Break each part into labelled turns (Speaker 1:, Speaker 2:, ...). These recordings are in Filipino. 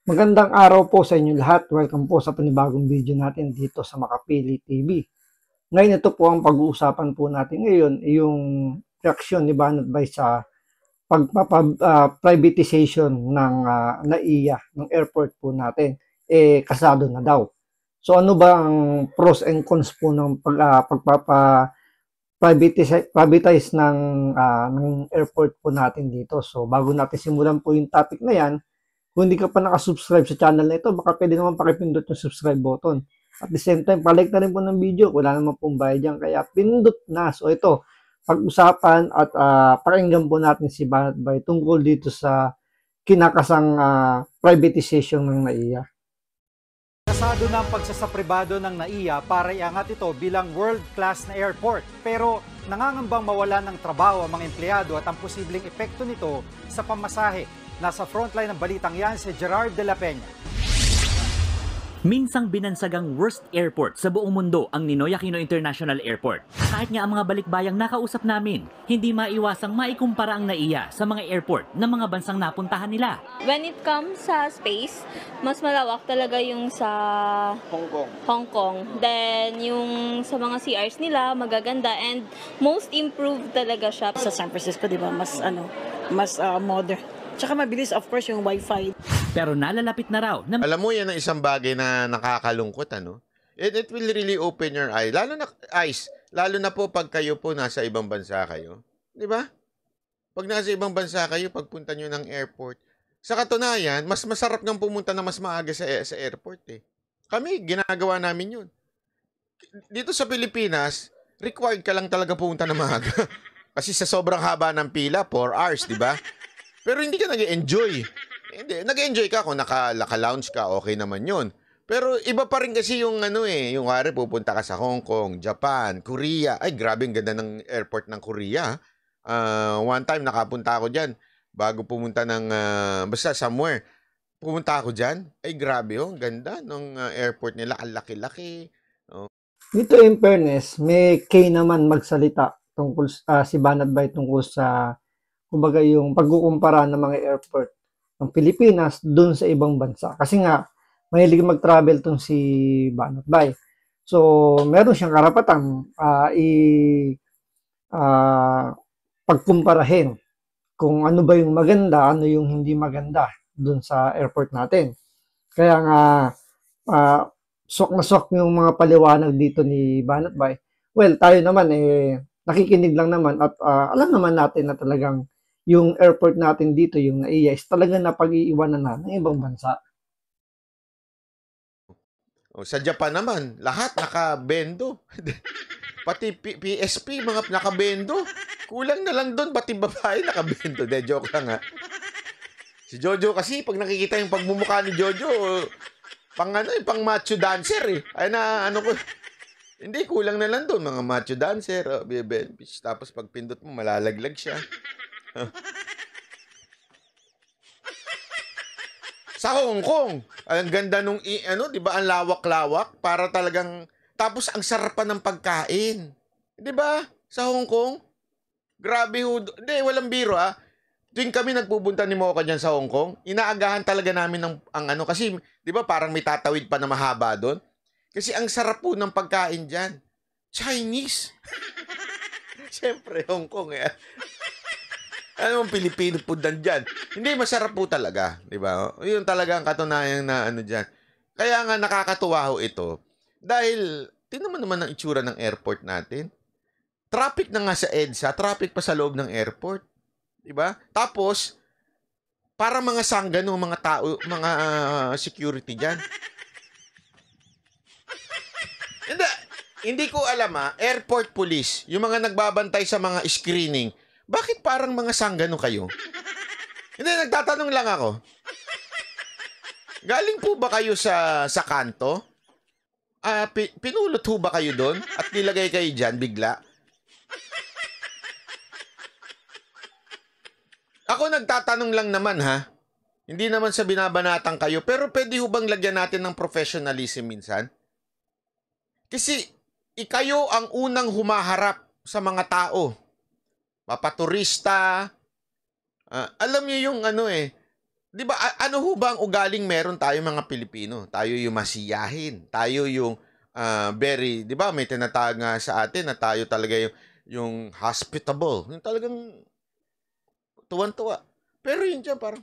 Speaker 1: Magandang araw po sa inyo lahat. Welcome po sa panibagong video natin dito sa Makapili TV. Ngayon ito po ang pag-uusapan po natin ngayon, yung reaksyon ni Banat Bay sa pagpapa-privatization ng NAIA, ng airport po natin. Kasado na daw. So ano ba ang pros and cons po ng pagpapa-privatize ng airport po natin dito? So bago natin simulan po yung topic na yan, kung hindi ka pa nakasubscribe sa channel na ito, baka pwede naman pakipindot yung subscribe button. At the same time, palike na rin po ng video. Wala naman pong bayad dyan, kaya pindot na. So ito, pag-usapan at pakinggan po natin si Banat Bay tungkol dito sa kinakasang privatization ng NAIA.
Speaker 2: Kasado na ang pagsasapribado ng NAIA para iangat ito bilang world-class na airport. Pero nangangambang mawala ng trabaho ang mga empleyado at ang posibleng epekto nito sa pamasahe. Nasa frontline ng balitang yan si Gerard de la Peña.
Speaker 3: Minsang binansagang worst airport sa buong mundo ang Ninoy Aquino International Airport. Kahit nga ang mga balikbayang nakausap namin, hindi maiwasang maikumpara ang NAIA sa mga airport ng mga bansang napuntahan nila.
Speaker 4: When it comes sa space, mas malawak talaga yung sa Hong Kong. Then yung sa mga CRs nila magaganda and most improved talaga siya.
Speaker 5: Sa San Francisco, di ba, mas modern. Tsaka mabilis, of course, yung wifi.
Speaker 3: Pero nalalapit na raw na
Speaker 6: Alam mo, yan ang isang bagay na nakakalungkot, ano? It will really open your eyes. Lalo na po pag kayo po nasa ibang bansa kayo. Di ba? Pag nasa ibang bansa kayo, pagpunta nyo ng airport. Sa katunayan, mas masarap nang pumunta na mas maaga sa airport, eh. Kami, ginagawa namin yun. Dito sa Pilipinas, required ka lang talaga pumunta na maaga. Kasi sa sobrang haba ng pila, 4 hours, di ba? Pero hindi ka nag-enjoy. Hindi, nag-enjoy ka kung naka-lounge ka, okay naman yun. Pero iba pa rin kasi yung yung kare pupunta ka sa Hong Kong, Japan, Korea. Ay, grabe, ang ganda ng airport ng Korea. One time, nakapunta ako dyan. Bago pumunta ng, basta somewhere. Pumunta ako dyan. Ay, grabe, ang ganda ng airport nila. Ang laki-laki.
Speaker 1: Dito in fairness, may K naman magsalita tungkol si Banat Bay tungkol sa kumbaga yung pagkukumpara ng mga airport ng Pilipinas doon sa ibang bansa. Kasi nga, mahilig mag-travel tong si Banat Bay. So, meron siyang karapatang pagkumparahin kung ano ba yung maganda, ano yung hindi maganda doon sa airport natin. Kaya nga, sok na sok yung mga paliwanag dito ni Banat Bay. Well, tayo naman, nakikinig lang naman at alam naman natin na talagang yung airport natin dito, yung NAIA, is talaga napag-iiwanan na ng ibang bansa.
Speaker 6: Sa Japan naman, lahat nakabendo. Pati PSP, mga nakabendo. Kulang na lang doon, pati babae nakabendo. De, joke lang, ha. Si Jojo kasi, pag nakikita yung pagmumukha ni Jojo, pang macho dancer, eh. Ay na, hindi, kulang na lang doon, mga macho dancer, tapos pag pindot mo, malalaglag siya. Sa Hong Kong, ang ganda nung di ba, ang lawak-lawak para talagang tapos ang sarap pa ng pagkain. Di ba? Sa Hong Kong, grabe ho. Hindi, walang biro, ah. Tuwing kami nagpupunta ni Mocha diyan sa Hong Kong, inaagahan talaga namin kasi di ba parang may tatawid pa na mahaba doon? Kasi ang sarap po ng pagkain diyan. Chinese. Siyempre, Hong Kong, eh. Ano ang Pilipino food dyan? Hindi, masarap po talaga. Di ba? Yun talaga ang katunayan na dyan. Kaya nga nakakatuwa ho ito. Dahil, tingnan mo naman ang itsura ng airport natin. Traffic na nga sa EDSA, traffic pa sa loob ng airport. Di ba? Tapos, para mga sanggano, mga tao, mga security dyan. Hindi ko alam, airport police, yung mga nagbabantay sa mga screening, bakit parang mga sanggano kayo? Hindi, nagtatanong lang ako. Galing po ba kayo sa kanto? Pinulot ho ba kayo doon? At nilagay kayo dyan bigla? Ako nagtatanong lang naman, ha? Hindi naman sa binabanatan kayo, pero pwede ho bang lagyan natin ng professionalism minsan? Kasi ikayo ang unang humaharap sa mga tao. Papaturista. Alam niyo yung 'Di ba ano ho ba ang ugaling meron tayo mga Pilipino? Tayo yung masiyahin, tayo yung very, 'di ba, may tinatawag nga sa atin na tayo talaga yung hospitable. Yung talagang tuwan-tuwa. Pero yun dyan parang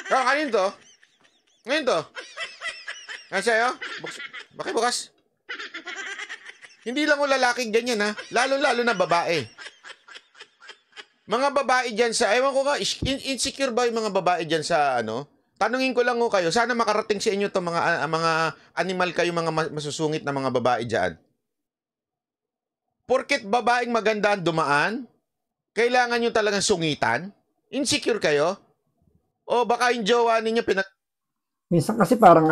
Speaker 6: kanin to? Ngayon to? Ano sa'yo? Bukas. Hindi lang o lalaking ganyan, ha? Lalo-lalo na babae. Mga babae dyan sa, ewan ko nga, insecure ba yung mga babae dyan sa, ano? Tanungin ko lang ho kayo, sana makarating sa inyo to mga animal kayo, mga masusungit na mga babae dyan. Porket babaeng maganda ang dumaan, kailangan nyo talagang sungitan? Insecure kayo? O baka yung jowa ninyo
Speaker 1: Minsan kasi parang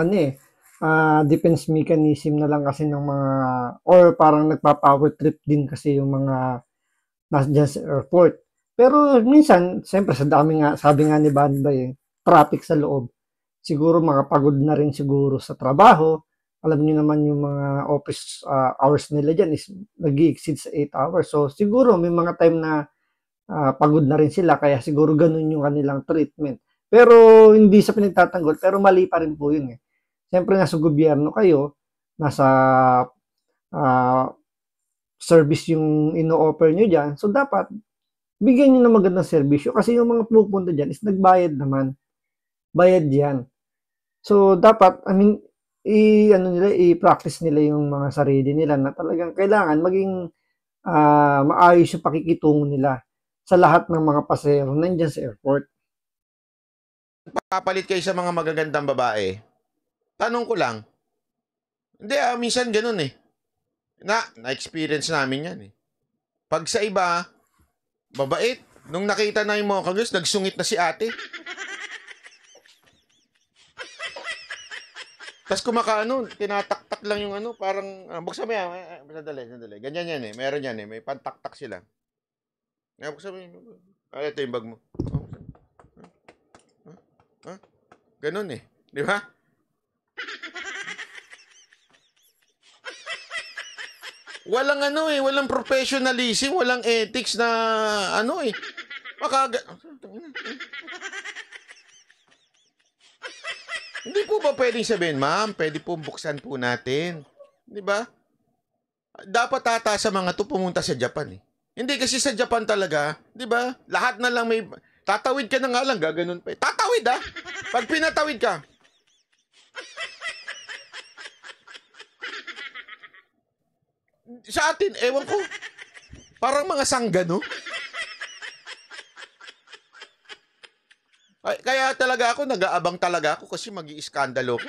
Speaker 1: defense mechanism na lang kasi ng mga, or parang nagpa-power trip din kasi yung mga nasa dyan sa airport. Pero minsan, siyempre sa dami nga, sabi nga ni Banday, traffic sa loob. Siguro makapagod na rin siguro sa trabaho. Alam niyo naman yung mga office hours nila dyan is nag-exceed sa 8 hours. So siguro may mga time na pagod na rin sila, kaya siguro ganun yung kanilang treatment. Pero hindi sa pinagtatanggol, pero mali pa rin po yun eh. Siyempre nasa gobyerno kayo, nasa service yung ino-offer nyo dyan. So dapat, bigyan nyo ng magandang serbisyo kasi yung mga pumupunta dyan is nagbayad naman. Bayad yan. So dapat, i-practice nila yung mga sarili nila na talagang kailangan maging maayos yung pakikitungo nila sa lahat ng mga pasahero nandyan sa airport.
Speaker 6: papalit kayo sa mga magagandang babae, tanong ko lang, hindi minsan ganun eh. Na-experience namin yan eh. Pag sa iba, mabait. Nung nakita na yung mga kagos, nagsungit na si ate. Tapos kumakaano, tinataktak lang yung ano, parang, buksan mo yan, sandali. Ganyan yan eh, meron yan eh, may pantaktak sila. Buksan mo yan. Ito yung bag mo. Ganun eh. Di ba? Walang walang professionalism, walang ethics na Hindi po ba pwedeng sabihin, ma'am, pwede po buksan po natin. Di ba? Dapat tata sa mga to pumunta sa Japan eh. Hindi kasi sa Japan talaga, di ba? Lahat na lang may, tatawid ka na nga lang, gaganon pa eh. Tatawid Pag pinatawid ka, sa atin, ewan ko, parang mga sanggano. Kaya talaga ako, nag-aabang talaga ako kasi mag-iiskandalo ko.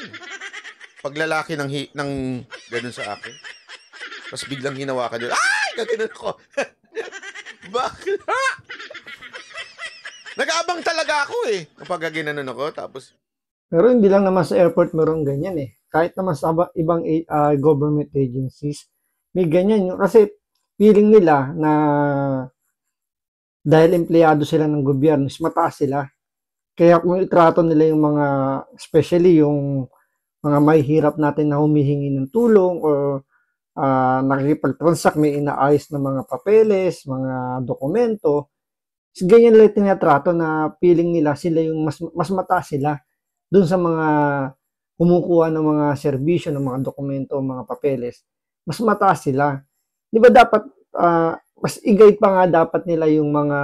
Speaker 6: Pag lalaki ng ganun sa akin. Tapos biglang hinawakan nyo, ay! Gaganon ako. Bakit? Nag-aabang talaga ako eh. Kapag ginanon ako, tapos...
Speaker 1: Pero hindi lang naman sa airport meron ganyan eh. Kahit naman sa ibang government agencies, may ganyan. Kasi feeling nila na dahil empleyado sila ng gobyerno, mataas sila. Kaya kung itrato nila yung mga, especially yung mga may hirap natin na humihingi ng tulong or nakikipag-transact, may inaayos na mga papeles, mga dokumento, ganyan nila tinatrato na feeling nila sila yung mas mataas sila dun sa mga kumukuha ng mga serbisyo, ng mga dokumento, mga papeles. Mas mataas sila. Di ba dapat, mas i-guide pa nga dapat nila yung mga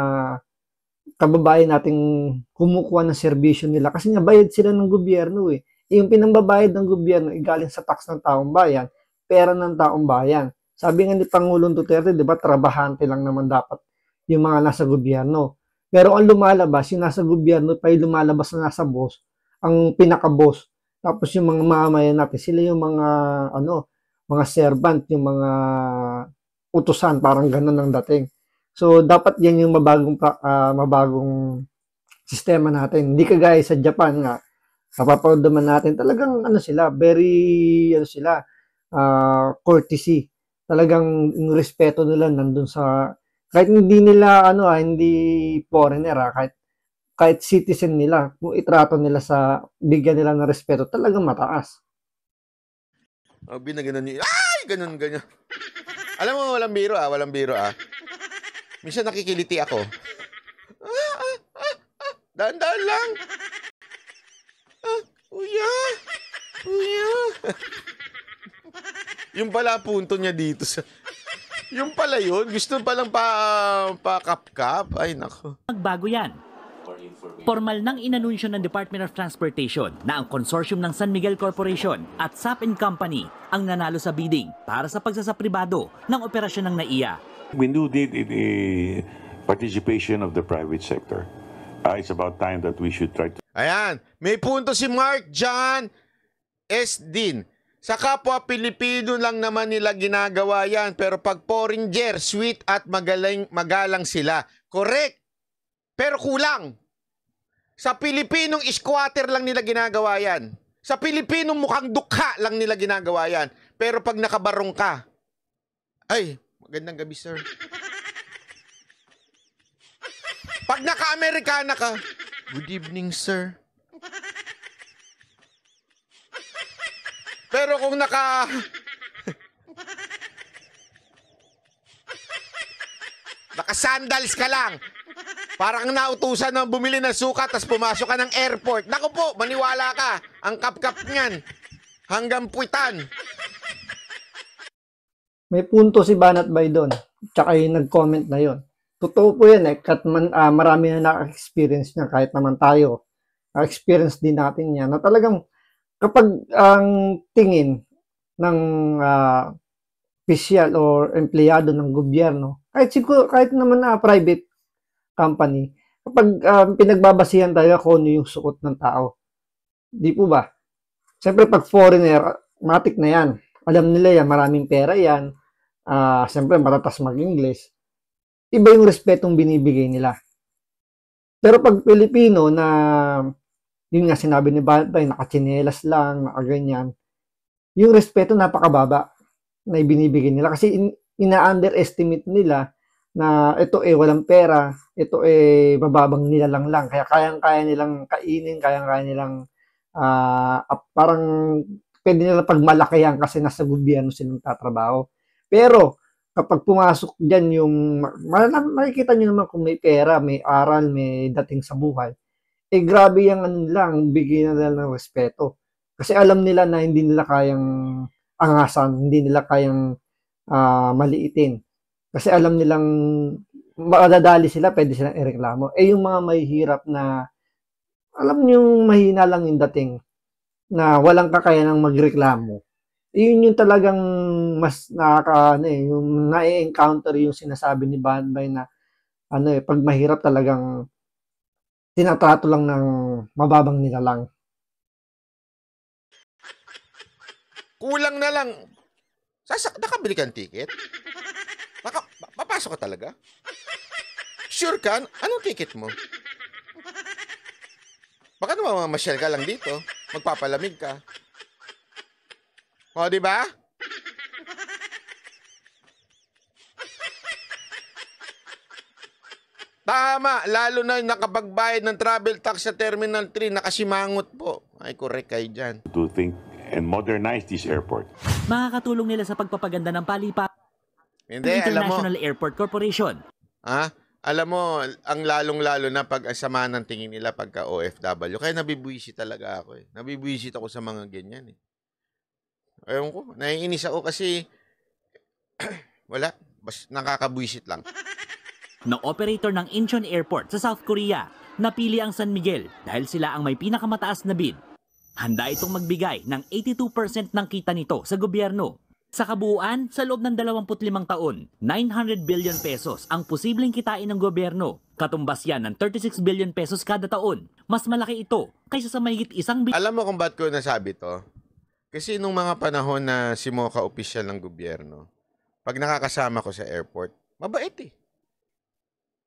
Speaker 1: kababayan nating kumukuha ng serbisyo nila kasi nga bayad sila ng gobyerno eh. Yung pinambabayad ng gobyerno galing sa tax ng taong bayan, pera ng taong bayan. Sabi nga ni Pangulong Duterte, di ba, trabahante lang naman dapat yung mga nasa gobyerno. Pero ang lumalabas, yung nasa gobyerno pa yung lumalabas na nasa boss, ang pinaka-boss. Tapos yung mga mamamayan natin, sila yung mga mga servant, yung mga utusan, parang ganun ang dating. So, dapat yan yung mabagong sistema natin. Hindi kagaya sa Japan nga, napapanood naman natin, talagang sila, very, courtesy. Talagang yung respeto nila nandun sa, kahit hindi nila, hindi foreigner, kahit citizen nila, kung itrato nila sa, bigyan nila ng respeto, talagang mataas.
Speaker 6: Binaganon niyo, ay! Ganun. Alam mo, walang biro. Minsan nakikiliti ako. Dahan-dahan lang. Kuya. Yung pala punto niya dito sa... Yung pala yun. Gusto palang pa-kap-kap. Ay, nako.
Speaker 3: Magbago yan. Formal nang inanunsyo ng Department of Transportation na ang consortium ng San Miguel Corporation at SAP & Company ang nanalo sa bidding para sa pagsasapribado ng operasyon ng NAIA.
Speaker 7: We do need a participation of the private sector. It's about time that we should try to...
Speaker 6: Ayan. May punto si Mark John S. Din. Sa kapwa Pilipino lang naman nila ginagawa yan. Pero pag foreigner, sweet at magalang sila. Correct. Pero kulang. Sa Pilipinong squatter lang nila ginagawa yan. Sa Pilipinong mukhang dukha lang nila ginagawa yan. Pero pag nakabarong ka, ay, magandang gabi, sir. Pag naka-Amerikana ka, good evening, sir. Pero kung naka-sandals ka lang, parang nautusan na bumili ng suka tapos pumasok ka ng airport. Naku po, maniwala ka. Ang kap-kap niyan. Hanggang puwitan.
Speaker 1: May punto si Banat Bay doon. Tsaka yung nag-comment na yon. Totoo po yan eh. Marami na naka-experience niya kahit naman tayo. Experience din natin yan. Na talagang kapag ang tingin ng official or empleyado ng gobyerno, kahit naman na private company, kapag pinagbabasihan tayo kung ano yung suot ng tao. Di po ba? Siyempre, pag foreigner, matik na yan. Alam nila yan, maraming pera yan. Siyempre, matatas mag-English. Iba yung respetong binibigay nila. Pero pag Pilipino na, yun nga sinabi ni Bantay, nakachinelas lang, nakaganyan, yung respeto napakababa na ibinibigay nila. Kasi ina-underestimate nila na ito walang pera, ito mababang nilalang lang. Kaya kayang-kaya nilang kainin, kayang-kaya nilang parang pwede nila pagmalakihan kasi nasa gobyerno silang tatrabaho. Pero kapag pumasok dyan yung, makikita nyo naman kung may pera, may aral, may dating sa buhay, grabe yung bigyan nila ng respeto. Kasi alam nila na hindi nila kayang angasan, hindi nila kayang maliitin. Kasi alam nilang madadali sila, pwede silang ireklamo. Yung mga mahihirap na, alam nyo, mahina lang yung dating, na walang kakayanang magreklamo. Yun yung talagang mas yung na-encounter yung sinasabi ni Banbay na, pag mahirap talagang tinatrato lang ng mababang nila lang.
Speaker 6: Kulang na lang. Nakabili ka ng ticket? Papasok ka talaga? Sure ka? Anong ticket mo? Baka naman mamasyal ka lang dito. Magpapalamig ka. O, di ba? Tama, lalo na nakapagbayad ng travel tax sa Terminal 3, nakasimangot po. Ay, correct kayo dyan.
Speaker 7: To think and modernize this airport.
Speaker 3: Makakatulong nila sa pagpapaganda ng paliparan ng International Airport Corporation.
Speaker 6: Alam mo, ang lalong-lalo na pag asama ng tingin nila pagka OFW. Kaya nabibwisit talaga ako eh. Nabibwisit ako sa mga ganyan eh. Ayaw ko, naiinis ako kasi wala, bas nakakabwisit lang.
Speaker 3: Ng operator ng Incheon Airport sa South Korea, napili ang San Miguel dahil sila ang may pinakamataas na bid. Handa itong magbigay ng 82% ng kita nito sa gobyerno. Sa kabuuan, sa loob ng 25 taon, 900 billion pesos ang posibleng kitain ng gobyerno. Katumbas yan ng 36 billion pesos kada taon. Mas malaki ito kaysa sa mahigit 1 billion.
Speaker 6: Alam mo kung ba't ko nasabi to? Kasi nung mga panahon na si Mocha opisyal ng gobyerno, pag nakakasama ko sa airport, mabait eh.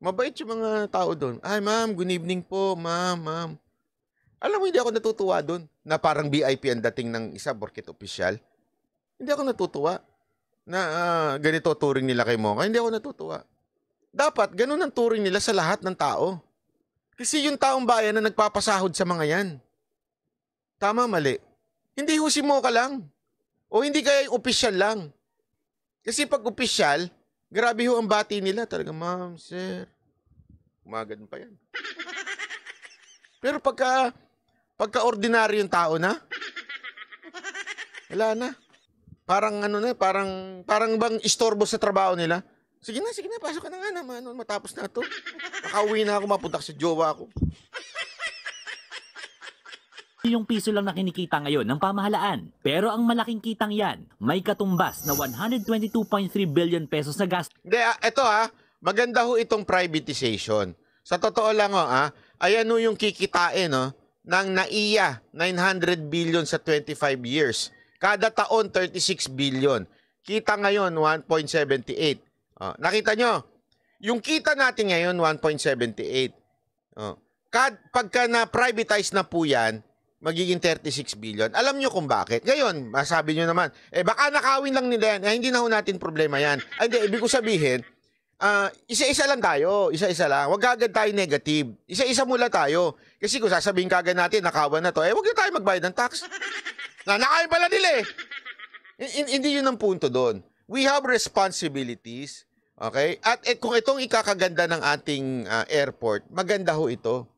Speaker 6: Mabait yung mga tao doon. Ay, ma'am, good evening po, ma'am. Alam mo, hindi ako natutuwa doon na parang VIP ang dating ng isa, porket opisyal. Hindi ako natutuwa na ganito turing nila kay Mocha. Hindi ako natutuwa. Dapat, ganun ang turing nila sa lahat ng tao. Kasi yung taong bayan na nagpapasahod sa mga yan. Tama, mali. Hindi ho si Mocha lang. O hindi kaya yung opisyal lang. Kasi pag opisyal, grabe ho ang bati nila. Talaga, ma'am, sir. Umagad pa yan. Pero pagka ordinaryong tao na, wala na. Parang ano na, parang bang istorbo sa trabaho nila. Sige na, pasok ka na nga naman. Matapos na to. Makauwi na ako, mapunta sa jowa ko.
Speaker 3: Yung piso lang na kinikita ngayon ng pamahalaan. Pero ang malaking kitang yan, may katumbas na 122.3 billion pesos na gas.
Speaker 6: Hindi, ito maganda ho itong privatization. Sa totoo lang ayan ho yung kikitain ng NAIA, 900 billion sa 25 years. Kada taon, 36 billion. Kita ngayon, 1.78. Nakita nyo? Yung kita natin ngayon, 1.78. Pagka na-privatize na po yan, magiging 36 billion. Alam nyo kung bakit? Ngayon, masabi nyo naman, baka nakawin lang nila yan. Hindi na ho natin problema yan. Hindi, ibig ko sabihin, isa-isa lang tayo. Isa-isa lang. Huwag agad tayo negative. Isa-isa mula tayo. Kasi kung sasabihin kagad natin, nakawan na to, huwag na tayo magbayad ng tax. Nakakain pala nila Hindi yun ang punto doon. We have responsibilities. Okay? At kung itong ikakaganda ng ating airport, maganda ho ito.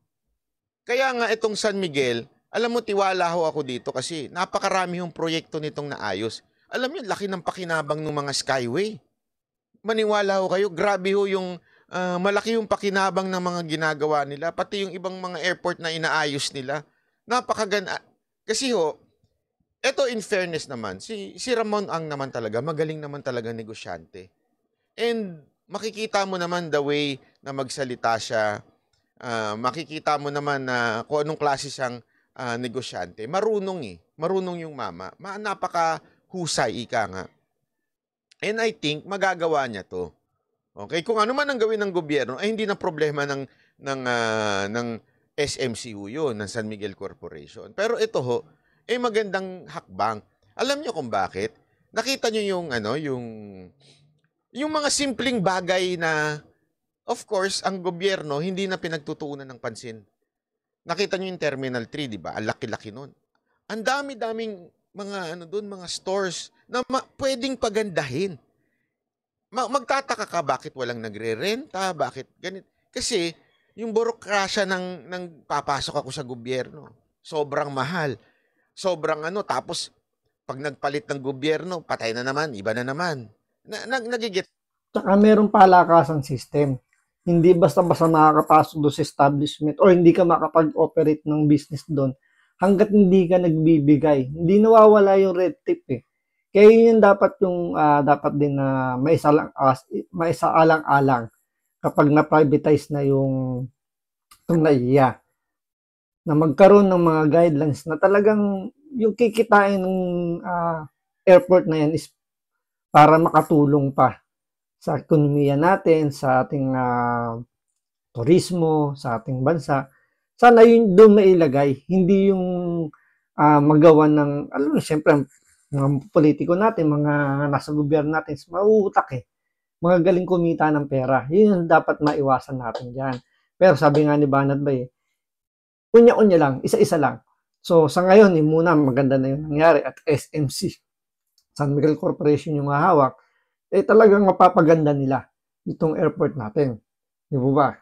Speaker 6: Kaya nga itong San Miguel, alam mo, tiwala ho ako dito kasi napakarami yung proyekto nitong naayos. Alam niyo, laki ng pakinabang ng mga Skyway. Maniwala ho kayo, grabe ho yung malaki yung pakinabang ng mga ginagawa nila, pati yung ibang mga airport na inaayos nila. Napakaganda. Kasi ho, eto in fairness naman, si Ramon Ang naman talaga, magaling naman talaga negosyante. And makikita mo naman the way na magsalita siya, makikita mo naman na kung anong klase siyang negosyante. Marunong yung mama. Napakahusay, ika nga. And I think magagawa niya to. Okay? Kung ano man ang gawin ng gobyerno, ay hindi na problema ng SMCU yun, ng San Miguel Corporation. Pero ito ho, magandang hakbang. Alam niyo kung bakit? Nakita niyo yung mga simpleng bagay na, of course, ang gobyerno hindi na pinagtutuunan ng pansin. Nakita niyo yung Terminal 3, di ba? Ang laki-laki nun. Ang dami-daming mga stores na pwedeng pagandahin. Magtataka ka bakit walang nagre-renta, bakit ganit. Kasi yung burokrasya ng papasok ako sa gobyerno, sobrang mahal. Sobrang tapos pag nagpalit ng gobyerno, patay na naman, iba na naman. Nagigit.
Speaker 1: Tsaka meron palakasang system. Hindi basta-basta makakapasok doon sa establishment or hindi ka makapag-operate ng business doon hanggat hindi ka nagbibigay. Hindi nawawala yung red tape Kaya yun dapat din na maisaalang-alang kapag na-privatize na yung NAIA. Na magkaroon ng mga guidelines na talagang yung kikitain ng airport na yan is para makatulong pa sa ekonomiya natin, sa ating turismo, sa ating bansa. Sana yun doon mailagay, hindi yung magawa ng, alam mo, siyempre, mga politiko natin, mga nasa gobyerno natin, mauutak mga galing kumita ng pera. Yun yung dapat maiwasan natin dyan. Pero sabi nga ni Banat Bay, unya-unya lang, isa-isa lang. So, sa ngayon, muna maganda na yung nangyari at SMC, San Miguel Corporation yung hahawak, talagang mapapaganda nila itong airport natin. Di ba?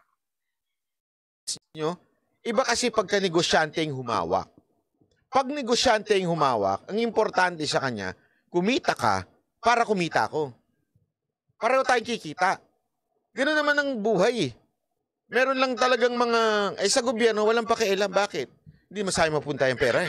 Speaker 6: Iba kasi pagka negosyante yung humawak. Pag negosyante yung humawak, ang importante sa kanya, kumita ka para kumita ako. Pareho tayong kikita. Ganoon naman ang buhay Meron lang talagang mga, sa gobyerno, walang pakialam. Bakit? Hindi masaya mapunta yung pera